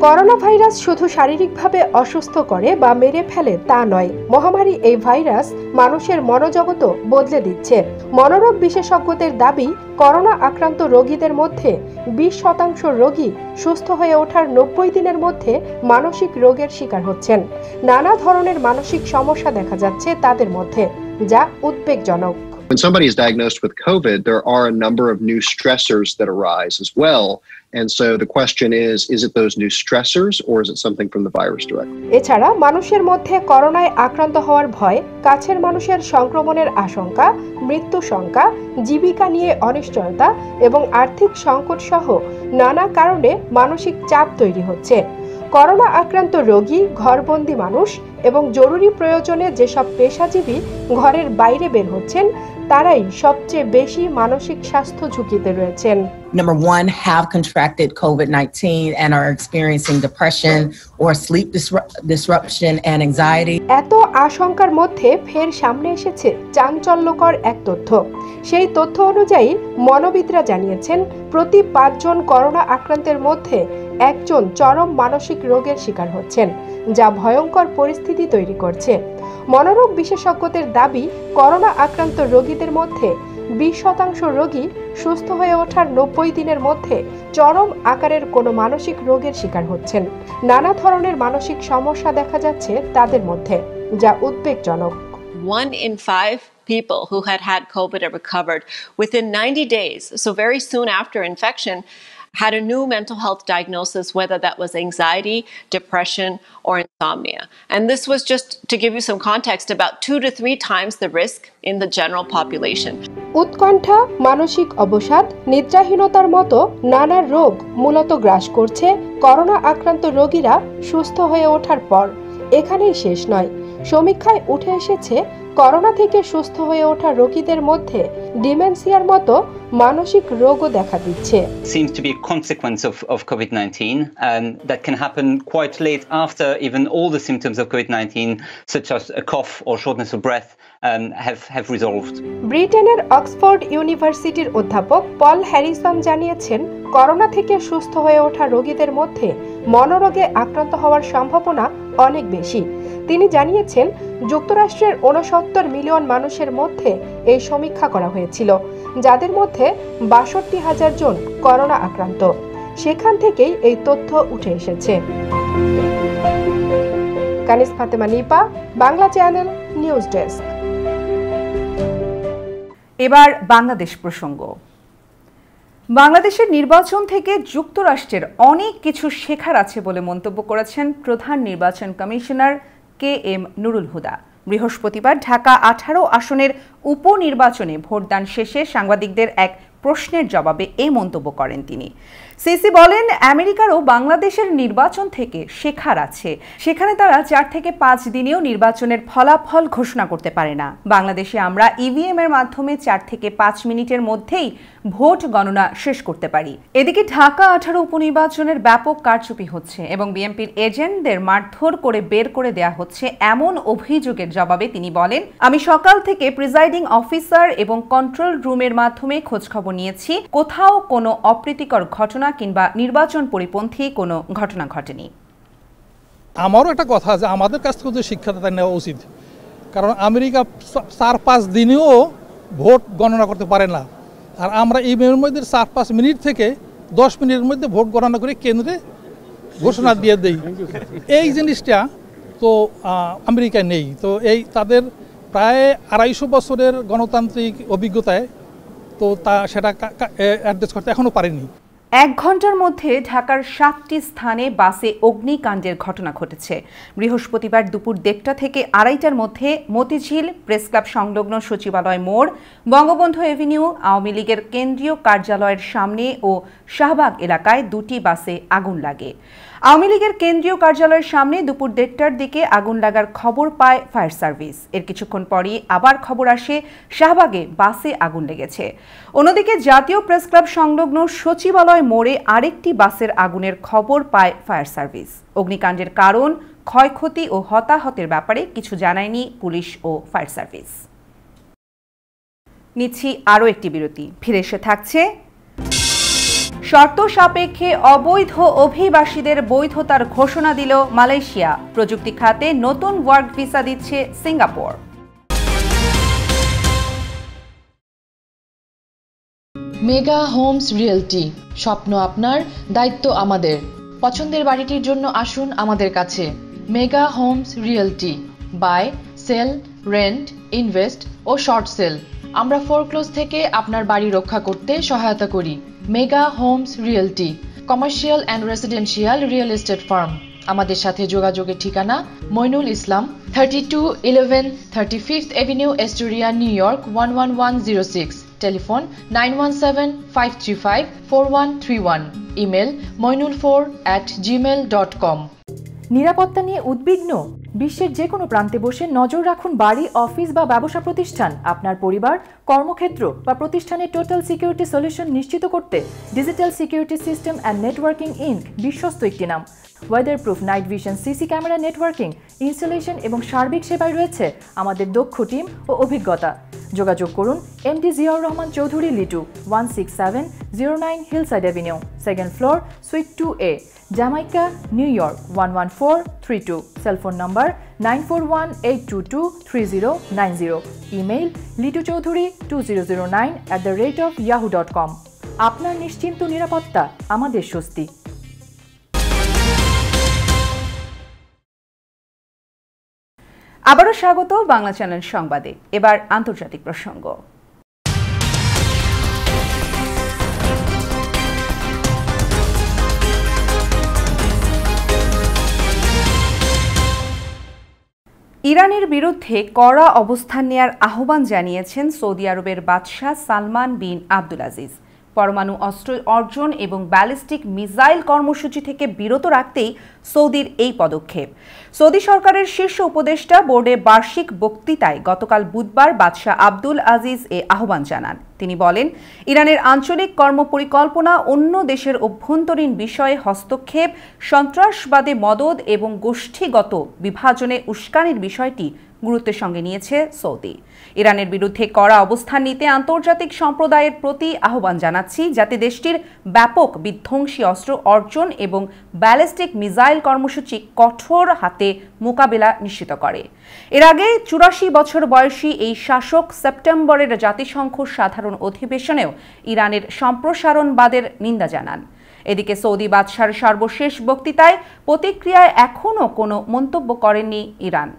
করোনা ভাইরাস শুধু শারীরিকভাবে অসুস্থ করে বা মেরে ফেলে তা নয়, মহামারী এই ভাইরাস মানুষের মনোজগতও বদলে দিচ্ছে। মনোরোগ বিশেষজ্ঞদের দাবি, করোনা আক্রান্ত রোগীদের মধ্যে 20% রোগী সুস্থ হয়ে ওঠার 90 দিনের মধ্যে মানসিক রোগের শিকার হচ্ছেন। নানা ধরনের মানসিক সমস্যা দেখা যাচ্ছে তাদের মধ্যে, যা উদ্বেগজনক। When somebody is diagnosed with COVID, there are a number of new stressors that arise as well. And so the question is it those new stressors or is it something from the virus directly? এছাড়া মানুষের মধ্যে করোনায় আক্রান্ত হওয়ার ভয়, কাছের মানুষের সংক্রমণের আশঙ্কা, মৃত্যু শঙ্কা, জীবিকা নিয়ে অনিশ্চয়তা এবং আর্থিক সংকট সহ নানা কারণে মানসিক চাপ তৈরি হচ্ছে। করোনা আক্রান্ত রোগী, ঘরবন্দি মানুষ এবং জরুরি প্রয়োজনে যেসব পেশাজীবী ঘরের বাইরে বের হচ্ছেন, তারাই সবচেয়ে বেশি মানসিক স্বাস্থ্য ঝুঁকিতে রয়েছেন। Number one, have contracted COVID-19 and are experiencing depression or sleep disruption and anxiety. এত আশঙ্কার মধ্যে ফের সামনে এসেছে চাঞ্চল্যকর এক তথ্য। সেই তথ্য অনুযায়ী মনোবিদরা জানিয়েছেন, প্রতি 5 জন করোনা আক্রান্তের মধ্যে একজন চরম মানসিক রোগের শিকার হচ্ছেন, যা ভয়ঙ্কর পরিস্থিতি তৈরি করছে। মনোরোগ বিশেষজ্ঞদের দাবি, করোনা আক্রান্ত রোগীদের মধ্যে 20% রোগী সুস্থ হয়ে ওঠার 90 দিনের মধ্যে চরম আকারের কোনো মানসিক রোগের শিকার হচ্ছেন। নানা ধরনের মানসিক সমস্যা দেখা যাচ্ছে তাদের মধ্যে, যা উদ্বেগজনক। 1 in 5 people who had COVID and recovered within 90 days, so very soon after infection, had a new mental health diagnosis, whether that was anxiety, depression, or insomnia. And this was, just to give you some context, about 2 to 3 times the risk in the general population. উৎকণ্ঠা, মানসিক অবসাদ, নিদ্রাহীনতার মতো নানা রোগ মূলত গ্রাস করছে করোনা আক্রান্ত রোগীরা সুস্থ হয়ে ওঠার পর। এখানেই শেষ নয়, সমীক্ষায় উঠে এসেছে করোনা থেকে সুস্থ হয়ে ওঠা রোগীদের মধ্যে ডিমেনশিয়ার মতো মানসিক রোগও দেখা দিচ্ছে। Seems to be a consequence of COVID-19 that can happen quite late after even all the symptoms of COVID-19, such as a cough or shortness of breath, have resolved. ব্রিটেনের অক্সফোর্ড ইউনিভার্সিটির অধ্যাপক পল হ্যারিসন জানিয়েছেন, করোনা থেকে সুস্থ হয়ে ওঠা রোগীদের মধ্যে মনোরোগে আক্রান্ত হওয়ার সম্ভাবনা অনেক বেশি। তিনি জানিয়েছেন, যুক্তরাষ্ট্রের 69 মিলিয়ন মানুষের মধ্যে এই সমীক্ষা করা হয়েছিল, যাদের মধ্যে 62,000 জন করোনা আক্রান্ত। সেখান থেকেই এই তথ্য উঠে এসেছে। Kanis Fatema Nipa, Bangla channel, news desk. এবার বাংলাদেশ প্রসঙ্গ। বাংলাদেশের নির্বাচন থেকে যুক্তরাষ্ট্রের অনেক কিছু শেখার আছে বলে মন্তব্য করেছেন প্রধান নির্বাচন কমিশনার KM নুরুল হুদা। বৃহস্পতিবার ঢাকা 18 আসনের উপনির্বাচনে ভোটদান শেষে সাংবাদিকদের এক প্রশ্নের জবাবে এই মন্তব্য করেন তিনি। সিসি বলেন, আমেরিকার ও বাংলাদেশের নির্বাচন থেকে শেখার আছে। সেখানে তারা 4 থেকে 5 দিনেও নির্বাচনের ফলাফল ঘোষণা করতে পারে না। বাংলাদেশে আমরা ইভিএম এর মাধ্যমে 4 থেকে 5 মিনিটের মধ্যেই ভোট গণনা শেষ করতে পারি। এদিকে ঢাকা 18 উপনির্বাচনের ব্যাপক কারচুপি হচ্ছে এবং বিএনপির এজেন্টদের মারধর করে বের করে দেয়া হচ্ছে এমন অভিযোগের জবাবে তিনি বলেন, আমি সকাল থেকে প্রিজাইডিং অফিসার এবং কন্ট্রোল রুমের মাধ্যমে খোঁজখবর নিয়েছি, কোথাও কোনো অপ্রীতিকর ঘটনা কিংবা নির্বাচন পরিপন্থী কোনো ঘটনা ঘটেনি। আমারও একটা কথা আছে, আমাদের কাছ থেকে শিক্ষাটা নেওয়া উচিত, কারণ আমেরিকা 4-5 দিনেও ভোট গণনা করতে পারে না, আর আমরা এই মধ্যে 4-5 মিনিট থেকে 10 মিনিটের মধ্যে ভোট গণনা করে কেন্দ্রে ঘোষণা দিয়ে দেই। এই জিনিসটা তো আমেরিকায় নেই। তো এই তাদের প্রায় 250 বছরের গণতান্ত্রিক অভিজ্ঞতায় তো সেটা অ্যাডজাস্ট করতে এখনো পারেনি। 1 ঘন্টার মধ্যে ঢাকার 7টি স্থানে বাসে অগ্নিকাণ্ডের ঘটনা ঘটেছে। বৃহস্পতিবার দুপুর 1টা থেকে 2:30টার মধ্যে মতিঝিল প্রেস ক্লাব সংলগ্ন সচিবালয় মোড়, বঙ্গবন্ধু এভিনিউ, আওয়ামী লীগের কেন্দ্রীয় কার্যালয়ের সামনে ও শাহবাগ এলাকায় 2টি বাসে আগুন লাগে। আওয়ামী লীগের কেন্দ্রীয় কার্যালয়ের সামনে দুপুর 1টার দিকে আগুন লাগার খবর পায় ফায়ার সার্ভিস। এর কিছুক্ষণ পরই আবার খবর আসে শাহবাগে বাসে আগুন লেগেছে। অন্যদিকে জাতীয় প্রেস ক্লাব সংলগ্ন সচিবালয় মোড়ে আরেকটি বাসের আগুনের খবর পায় ফায়ার সার্ভিস। অগ্নিকাণ্ডের কারণ, ক্ষয়ক্ষতি ও হতাহতের ব্যাপারে কিছু জানায়নি পুলিশ ও ফায়ার সার্ভিস। নিচ্ছি আরও একটি বিরতি, ফিরে এসে থাকছে শর্ত সাপেক্ষে অবৈধ অভিবাসীদের বৈধতার ঘোষণা দিল মালয়েশিয়া। প্রযুক্তি খাতে নতুন ওয়ার্ক ভিসা দিচ্ছে সিঙ্গাপুর। মেগা হোমস রিয়েলটি, স্বপ্ন আপনার, দায়িত্ব আমাদের। পছন্দের বাড়িটির জন্য আসুন আমাদের কাছে। Mega homes realty, buy, sell, rent, invest ও শর্ট সেল। আমরা ফোরক্লোজ থেকে আপনার বাড়ি রক্ষা করতে সহায়তা করি। Mega homes realty, commercial and residential real estate firm. আমাদের সাথে যোগাযোগের ঠিকানা Moinul Islam, 3211 35th avenue, Astoria, New York 11106। Telephone 9175354131। Email moinul4@gmail.com। নিরাপত্তা নিয়ে উদ্বিগ্ন? বিশ্বের যে কোনো প্রান্তে বসে নজর রাখুন বাড়ি, অফিস বা ব্যবসা প্রতিষ্ঠান। আপনার পরিবার, কর্মক্ষেত্র বা প্রতিষ্ঠানের টোটাল সিকিউরিটি সলিউশন নিশ্চিত করতে digital security system and networking Inc বিশ্বস্ত একটি নাম। Weatherproof night vision, CC camera, networking, installation এবং সার্বিক সেবায় রয়েছে আমাদের দক্ষ টিম ও অভিজ্ঞতা। যোগাযোগ করুন MD Ziaur Rahman Chowdhury Litu, 16709 Hillside Avenue, second floor, suite 2A, Jamaica, New York 11432। Cellphone number 9418223090। Email lituchaudhuri2009@yahoo.com। আপনার নিশ্চিন্ত নিরাপত্তা আমাদের স্বস্তি। আবারও স্বাগত বাংলা চ্যানেল সংবাদে। এবার আন্তর্জাতিক প্রসঙ্গ। ইরানের বিরুদ্ধে কড়া অবস্থান নেয়ার আহ্বান জানিয়েছেন সৌদি আরবের বাদশাহ সালমান বিন আব্দুল আজিজ। পরমাণু অস্ত্র অর্জন এবং ব্যালিস্টিক মিসাইল কর্মসূচি থেকে বিরত রাখতেই সৌদির এই পদক্ষেপ। সৌদি সরকারের শীর্ষ উপদেষ্টা বোর্ডে বার্ষিক বক্তৃতায় গতকাল বুধবার বাদশাহ আব্দুল আজিজ এ আহ্বান জানান। তিনি বলেন, ইরানের আঞ্চলিক কর্মপরিকল্পনা, অন্য দেশের অভ্যন্তরীণ বিষয়ে হস্তক্ষেপ, সন্ত্রাসবাদে মদদ এবং গোষ্ঠীগত বিভাজনে উস্কানির বিষয়টি গুরুত্বের সঙ্গে নিয়েছে সৌদি। ইরানের বিরুদ্ধে কড়া অবস্থান নিতে আন্তর্জাতিক সম্প্রদায়ের প্রতি আহ্বান জানাচ্ছি, যাতে দেশটির ব্যাপক বিধ্বংসী অস্ত্র অর্জন এবং ব্যালিস্টিক মিসাইল কর্মসূচি কঠোর হাতে মোকাবেলা নিশ্চিত করে। এর আগে 84 বছর বয়সী এই শাসক সেপ্টেম্বরের জাতিসংঘ সাধারণ অধিবেশনেও ইরানের সম্প্রসারণবাদের নিন্দা জানান। এদিকে সৌদি বাদশার সর্বশেষ বক্তৃতায় প্রতিক্রিয়ায় এখনও কোনো মন্তব্য করেননি ইরান।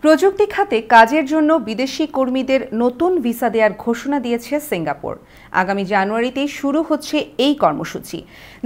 প্রযুক্তি খাতে কাজের জন্য বিদেশি কর্মীদের নতুন ভিসা দেওয়ার ঘোষণা দিয়েছে সিঙ্গাপুর। আগামী জানুয়ারিতেই শুরু হচ্ছে এই কর্মসূচি।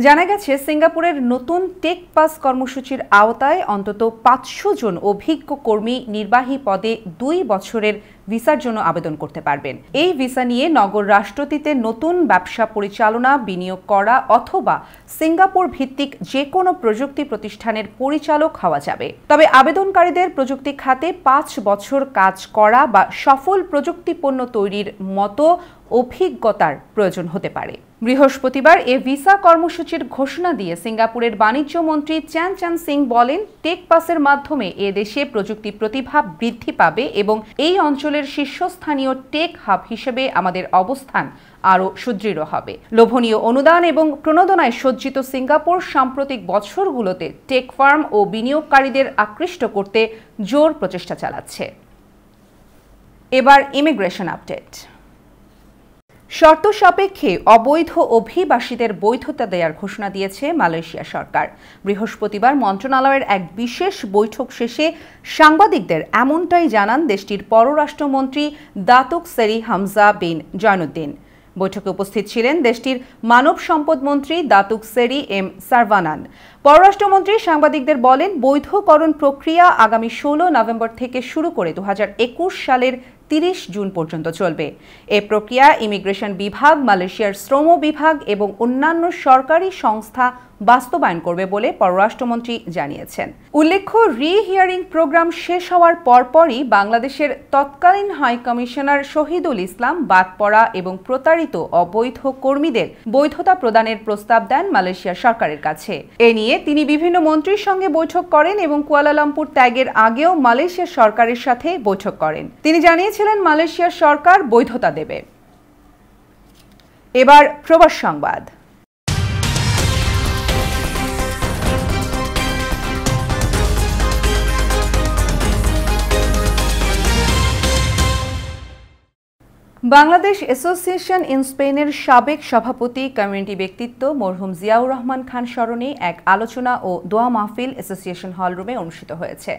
জানা গেছে, সিঙ্গাপুরের নতুন টেক পাস কর্মসূচির আওতায় অন্তত 500 জন অভিজ্ঞ কর্মী নির্বাহী পদে 2 বছরের ভিসার জন্য আবেদন করতে পারবেন। এই ভিসা নিয়ে নগর রাষ্ট্রটিতে নতুন ব্যবসা পরিচালনা, বিনিয়োগ করা অথবা সিঙ্গাপুর ভিত্তিক যে কোনো প্রযুক্তি প্রতিষ্ঠানের পরিচালক হওয়া যাবে। তবে আবেদনকারীদের প্রযুক্তি খাতে 5 বছর কাজ করা বা সফল প্রযুক্তি পণ্য তৈরির মতো অভিজ্ঞতার প্রয়োজন হতে পারে। বৃহস্পতিবার এ ভিসা কর্মসূচির ঘোষণা দিয়ে সিঙ্গাপুরের বাণিজ্য মন্ত্রী চ্যান চ্যান সিং বলেন, টেক পাসের মাধ্যমে এ দেশে প্রযুক্তি প্রতিভা বৃদ্ধি পাবে এবং এই অঞ্চলের শীর্ষস্থানীয় টেক হাব হিসেবে আমাদের অবস্থান আরও সুদৃঢ় হবে। লোভনীয় অনুদান এবং প্রণোদনায় সজ্জিত সিঙ্গাপুর সাম্প্রতিক বছরগুলোতে টেক ফার্ম ও বিনিয়োগকারীদের আকৃষ্ট করতে জোর প্রচেষ্টা চালাচ্ছে। এবার ইমিগ্রেশন আপডেট। শর্ত সাপেক্ষে অবৈধ অভিবাসীদের বৈধতা দেওয়ার ঘোষণা দিয়েছে মালয়েশিয়া সরকার। বৃহস্পতিবার মন্ত্রণালয়ের এক বিশেষ বৈঠক শেষে সাংবাদিকদের এমনটাই জানান দেশটির পররাষ্ট্রমন্ত্রী দাতুক সেরি হামজা বিন জয়নুদ্দিন। বৈঠকে উপস্থিত ছিলেন দেশটির মানব সম্পদ মন্ত্রী দাতুক সেরি এম সারভানান। পররাষ্ট্রমন্ত্রী সাংবাদিকদের বলেন, বৈধকরণ প্রক্রিয়া আগামী 16 নভেম্বর থেকে শুরু করে 2021 সালের 30 জুন পর্যন্ত চলবে। এই প্রক্রিয়া ইমিগ্রেশন বিভাগ, মালয়েশিয়ার শ্রম বিভাগ এবং অন্যান্য সরকারি সংস্থা বাস্তবায়ন করবে বলে পররাষ্ট্রমন্ত্রী জানিয়েছেন। উল্লেখ্য, রি-হিয়ারিং প্রোগ্রাম শেষ হওয়ার পরপরই বাংলাদেশের তৎকালীন হাই কমিশনার শহীদুল ইসলাম বাদ পড়া এবং প্রতারিত অবৈধ কর্মীদের বৈধতা প্রদানের প্রস্তাব দেন মালয়েশিয়া সরকারের কাছে। এ নিয়ে তিনি বিভিন্ন মন্ত্রীর সঙ্গে বৈঠক করেন এবং কুয়ালালামপুর ত্যাগের আগেও মালয়েশিয়া সরকারের সাথে বৈঠক করেন। তিনি জানিয়েছিলেন মালয়েশিয়া সরকার বৈধতা দেবে। এবার প্রবাস সংবাদ। বাংলাদেশ অ্যাসোসিয়েশন ইন স্পেনের সাবেক সভাপতি কমিউনিটি ব্যক্তিত্ব মরহুম জিয়াউর রহমান খান স্মরণে এক আলোচনা ও দোয়া মাহফিল অ্যাসোসিয়েশন হলরুমে অনুষ্ঠিত হয়েছে।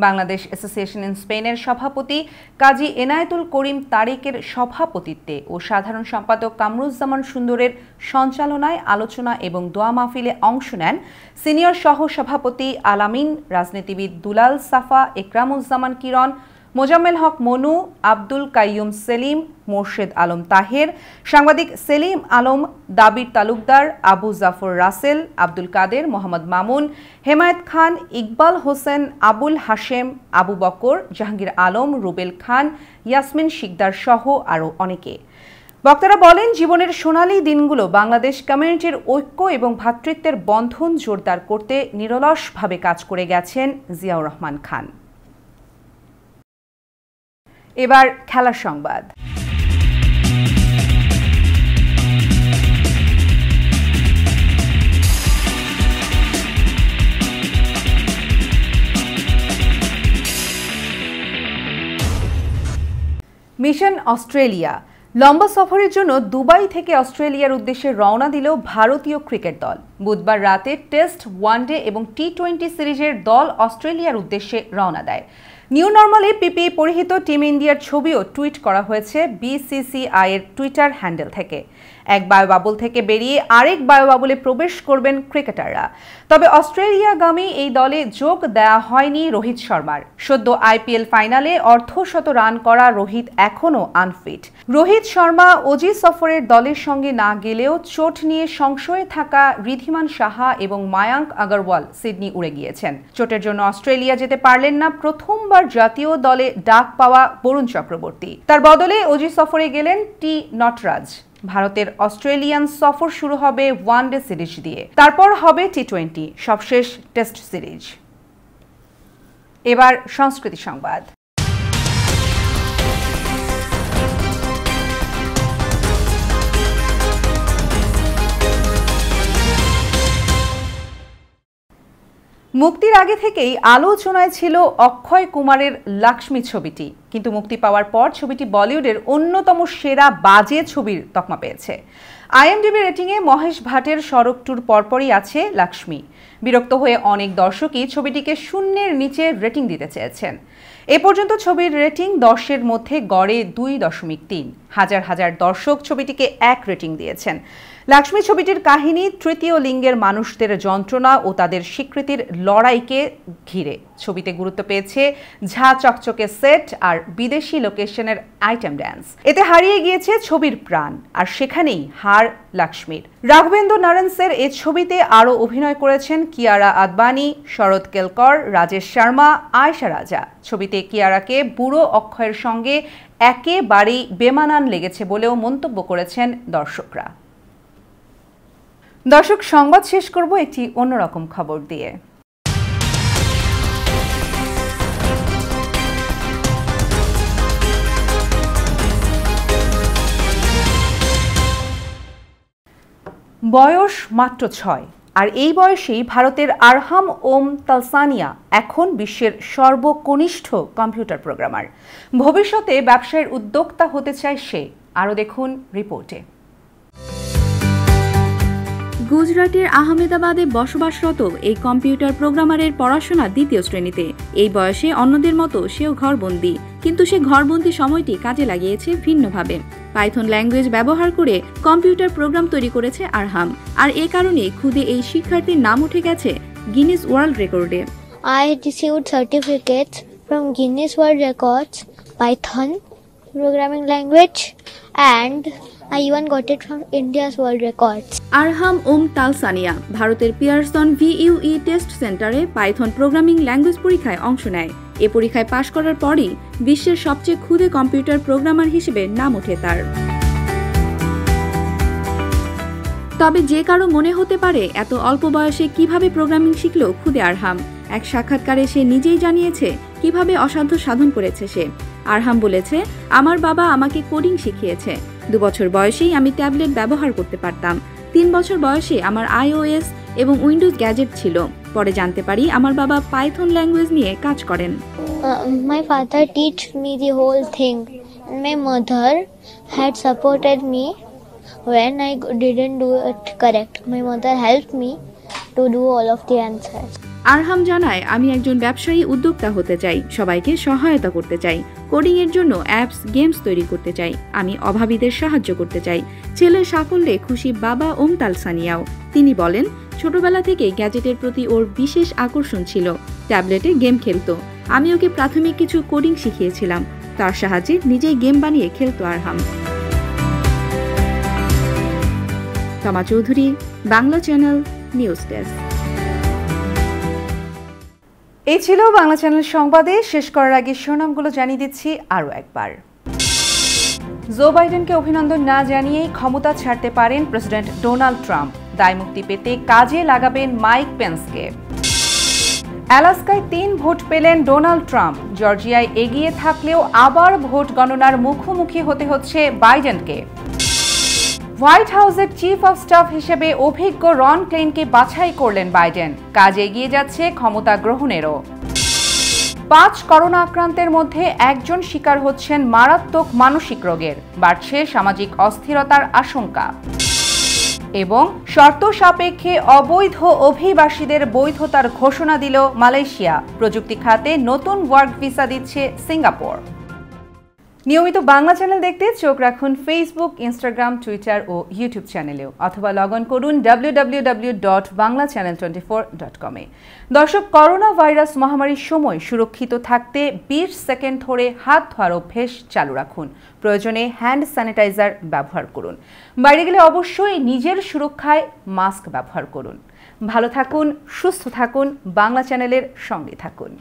বাংলাদেশ অ্যাসোসিয়েশন ইন স্পেনের সভাপতি কাজী এনায়েতুল করিম তারেকের সভাপতিত্বে ও সাধারণ সম্পাদক কামরুজ্জামান সুন্দরের সঞ্চালনায় আলোচনা এবং দোয়া মাহফিলে অংশ নেন সিনিয়র সহ সভাপতি আলামিন, রাজনীতিবিদ দুলাল সাফা, একরামুজ্জামান কিরণ, মোজাম্মেল হক মনু, আব্দুল কাইয়ুম সেলিম, মোর্শেদ আলম তাহের, সাংবাদিক সেলিম আলম, দাবির তালুকদার, আবু জাফর রাসেল, আব্দুল কাদের, মোহাম্মদ মামুন, হেমায়েত খান, ইকবাল হোসেন, আবুল হাশেম, আবু বকর, জাহাঙ্গীর আলম, রুবেল খান, ইয়াসমিন শিকদার সহ আরও অনেকে। বক্তারা বলেন, জীবনের সোনালী দিনগুলো বাংলাদেশ কমিউনিটির ঐক্য এবং ভ্রাতৃত্বের বন্ধন জোরদার করতে নিরলসভাবে কাজ করে গেছেন জিয়াউর রহমান খান। এবার খেলার সংবাদ। মিশন অস্ট্রেলিয়া লম্বা সফরের জন্য দুবাই থেকে অস্ট্রেলিয়ার উদ্দেশ্যে রওনা দিল ভারতীয় ক্রিকেট দল। বুধবার রাতে টেস্ট, ওয়ানডে এবং টি-20 সিরিজের দল অস্ট্রেলিয়ার উদ্দেশ্যে রওনা দেয়। নিউ নর্মালে পিপিই পরিহিত টিম ইন্ডিয়ার ছবিও টুইট করা হয়েছে বিসিসিআই এর টুইটার হ্যান্ডেল থেকে। এক বায়ুবাবুল থেকে বেরিয়ে আরেক বায়ুবাবুলে প্রবেশ করবেন ক্রিকেটাররা। তবে অস্ট্রেলিয়াগামী এই দলে যোগ দেওয়া হয়নি রোহিত শর্মার। সদ্য আইপিএল ফাইনালে অর্ধশত রান করা রোহিত এখনও আনফিট। রোহিত শর্মা ওজি সফরের দলের সঙ্গে না গেলেও চোট নিয়ে সংশয়ে থাকা ঋদ্ধিমান সাহা এবং মায়াঙ্ক আগরওয়াল সিডনি উড়ে গিয়েছেন। চোটের জন্য অস্ট্রেলিয়া যেতে পারলেন না প্রথমবার জাতীয় দলে ডাক পাওয়া বরুণ চক্রবর্তী। তার বদলে ওজি সফরে গেলেন টি নটরাজ। ভারতের অস্ট্রেলিয়ান সফর শুরু হবে ওয়ানডে সিরিজ দিয়ে, তারপর হবে টি-20, সবশেষ টেস্ট সিরিজ। এবার সংস্কৃতি সংবাদ। মুক্তির আগে থেকেই আলোচনায় ছিল অক্ষয় কুমারের লাক্ষ্মী ছবিটি, কিন্তু মুক্তি পাওয়ার পর ছবিটি বলিউডের অন্যতম সেরা বাজে ছবির তকমা পেয়েছে। আইএমডিবি রেটিংয়ে মহেশ ভাটের সড়ক ট্যুর পরপরই আছে লাক্ষ্মী। বিরক্ত হয়ে অনেক দর্শকই ছবিটিকে শূন্যের নিচে রেটিং দিতে চেয়েছেন। এ পর্যন্ত ছবির রেটিং 10-এর মধ্যে গড়ে 2.3। হাজার হাজার দর্শক ছবিটিকে 1 রেটিং দিয়েছেন। লাক্ষ্মী ছবিটির কাহিনী তৃতীয় লিঙ্গের মানুষদের যন্ত্রণা ও তাদের স্বীকৃতির লড়াইকে ঘিরে। ছবিতে গুরুত্ব পেয়েছে ঝা চকচকে সেট আর বিদেশি লোকেশনের আইটেম ড্যান্স। এতে হারিয়ে গিয়েছে ছবির প্রাণ, আর সেখানেই হার লাক্ষ্মীর। রাঘবেন্দ্র নারায়ণসের এই ছবিতে আরও অভিনয় করেছেন কিয়ারা আদবানি, শরৎ কেলকর, রাজেশ শর্মা, আয়েশা রাজা। ছবিতে কিয়ারাকে বুড়ো অক্ষয়ের সঙ্গে একেবারেই বেমানান লেগেছে বলেও মন্তব্য করেছেন দর্শকরা। দর্শক, সংবাদ শেষ করব একটি অন্যরকম খবর দিয়ে। বয়স মাত্র 6, আর এই বয়সেই ভারতের আরহাম ওম তালসানিয়া এখন বিশ্বের সর্বকনিষ্ঠ কম্পিউটার প্রোগ্রামার। ভবিষ্যতে ব্যবসায়ের উদ্যোক্তা হতে চায় সে। আরও দেখুন রিপোর্টে। গুজরাটের আহমেদাবাদে বসবাসরত এই কম্পিউটার প্রোগ্রামারের পড়াশোনা 2য় শ্রেণীতে। এই বয়সে অন্যদের মতো সেও ঘরবন্দি, কিন্তু সে ঘরবন্দি সময়টি কাজে লাগিয়েছে ভিন্নভাবে। পাইথন ল্যাঙ্গুয়েজ ব্যবহার করে কম্পিউটার প্রোগ্রাম তৈরি করেছে আরহাম, আর এ কারণে খুদে এই শিক্ষার্থীর নাম উঠে গেছে গিনেস ওয়ার্ল্ড রেকর্ডে। I received certificates from Guinness World Records, Python programming language, and I even got it from India's World Records. আরহাম ওম তালসানিয়া ভারতের পিয়ারসন VUE টেস্ট সেন্টারে পাইথন প্রোগ্রামিং ল্যাঙ্গুয়েজ পরীক্ষায় অংশ নেয়। এ পরীক্ষায় পাশ করার পরই বিশ্বের সবচেয়ে ক্ষুদে কম্পিউটার প্রোগ্রামার হিসেবে নাম ওঠে তার। তবে যে কারো মনে হতে পারে এত অল্প বয়সে কিভাবে প্রোগ্রামিং শিখল ক্ষুদে আরহাম। এক সাক্ষাৎকারে সে নিজেই জানিয়েছে কিভাবে অসাধ্য সাধন করেছে সে। আরহাম বলেছে, আমার বাবা আমাকে কোডিং শিখিয়েছে। 2 বছর বয়সেই আমি ট্যাবলেট ব্যবহার করতে পারতাম। 3 বছর বয়সে আমার iOS এবং উইন্ডোজ গ্যাজেট ছিল। পরে জানতে পারি আমার বাবা পাইথন ল্যাঙ্গুয়েজ নিয়ে কাজ করেন। My father taught me the whole thing. My mother had supported me when I didn't do it correct. My mother helped me to do all of the answers. আরহাম জানায়, আমি একজন ব্যবসায়ী উদ্যোক্তা হতে চাই, সবাইকে সহায়তা করতে চাই, কোডিং এর জন্য অ্যাপস গেমস তৈরি করতে চাই, আমি অভাবীদের সাহায্য করতে চাই। ছেলের সাফল্যে খুশি বাবা ওম তালসানিয়াও। তিনি বলেন, ছোটবেলা থেকে গ্যাজেটের প্রতি ওর বিশেষ আকর্ষণ ছিল। ট্যাবলেটে গেম খেলতো। আমি ওকে প্রাথমিক কিছু কোডিং শিখিয়েছিলাম। তার সাহায্যে নিজেই গেম বানিয়ে খেলতো আরহাম। তমা Chowdhury, Bangla channel, news desk. এই ছিল বাংলা চ্যানেল সংবাদে। শেষ করার আগে শিরোনামগুলো জানিয়ে দিচ্ছি আরও একবার। জো বাইডেনকে অভিনন্দন না জানিয়েই ক্ষমতা ছাড়তে পারেন প্রেসিডেন্ট ডোনাল্ড ট্রাম্প। দায়মুক্তি পেতে কাজে লাগাবেন মাইক পেন্সকে। অ্যালাস্কায় 3 ভোট পেলেন ডোনাল্ড ট্রাম্প। জর্জিয়ায় এগিয়ে থাকলেও আবার ভোট গণনার মুখোমুখি হতে হচ্ছে বাইডেনকে। হোয়াইট হাউসের চিফ অফ স্টাফ হিসেবে অভিজ্ঞ রন ক্লেনকে বাছাই করলেন বাইডেন। কাজ এগিয়ে যাচ্ছে ক্ষমতা গ্রহণেরও। 5 করোনা আক্রান্তের মধ্যে একজন শিকার হচ্ছেন মারাত্মক মানসিক রোগের। বাড়ছে সামাজিক অস্থিরতার আশঙ্কা। এবং শর্ত সাপেক্ষে অবৈধ অভিবাসীদের বৈধতার ঘোষণা দিল মালয়েশিয়া। প্রযুক্তি খাতে নতুন ওয়ার্ক ভিসা দিচ্ছে সিঙ্গাপুর। নিয়মিত বাংলা চ্যানেল দেখতে চোখ রাখুন ফেসবুক, ইনস্টাগ্রাম, টুইটার ও ইউটিউব চ্যানেলেও, অথবা লগ অন করুন www.banglaChannel24.com এ। দর্শক, করোনা ভাইরাস মহামারীর সময় সুরক্ষিত থাকতে 20 সেকেন্ড ধরে হাত ধোয়ার অভ্যেস চালু রাখুন। প্রয়োজনে হ্যান্ড স্যানিটাইজার ব্যবহার করুন। বাইরে গেলে অবশ্যই নিজের সুরক্ষায় মাস্ক ব্যবহার করুন। ভালো থাকুন, সুস্থ থাকুন, বাংলা চ্যানেলের সঙ্গে থাকুন।